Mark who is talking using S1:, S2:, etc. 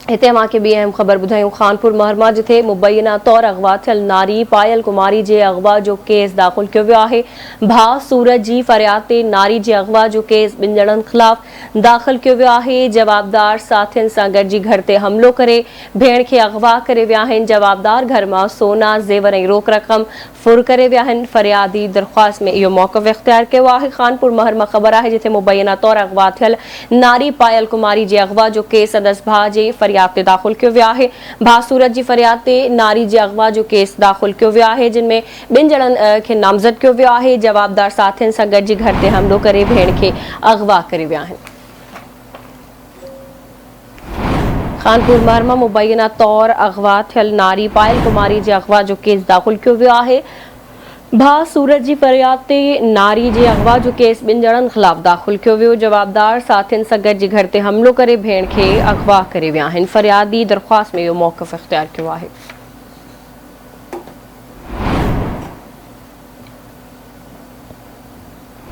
S1: हिते के बि अहम ख़बर ॿुधायूं। खानपुर महरमा जिथे मुबैना तौर अगवा थियल नारी पायल कुमारी जे अगवा जो केस दाख़िल कियो वियो आहे। भाउ सूरज जी फरियाद ते नारी जे अगवा जो केस ॿिनि ॼणनि ख़िलाफ़ दाख़िल कियो वियो आहे। जवाबदार साथियुनि सां गॾिजी घर ते हमलो करे भेण खे अगवा करे विया आहिनि। जवाबदार घर मां सोना ज़ेवर ऐं रोक रक़म फुर करे विया आहिनि। फरियादी दरख़्वास्त में इहो मौक़िफ़ इख़्तियार कयो आहे। खानपुर महरमा ख़बर आहे जिथे मुबैना तौर अगवा थियल नारी पायल कुमारी जे अगवा जो केस संदसि भाउ जे फरियाद ते दाख़िल कियो वियो आहे। भाउ सूरत जी फरियाद ते नारी जे अगवा जो केस दाख़िल कियो वियो आहे, जिन में ॿिनि ॼणनि खे नामज़द कियो वियो आहे। जवाबदार साथियुनि सां गॾिजी घर ते हमलो करे भेण खे अगवा करे विया आहिनि। खानपुर महरमा मुबैना तौर अगवा थियल नारी पायल कुमारी जे अगवा जो केस दाख़िल कियो वियो आहे। भाउ सूरत जी फरियाद ते नारी जे अगवा जो केस ॿिनि ॼणनि ख़िलाफ़ दाख़िल कियो वियो। जवाबदार साथियुनि सां गॾिजी घर ते हमलो करे भेण खे अगवा करे विया आहिनि। फरियादी दरख़्वास्त में इहो मौक़िफ़ इख़्तियार कयो आहे।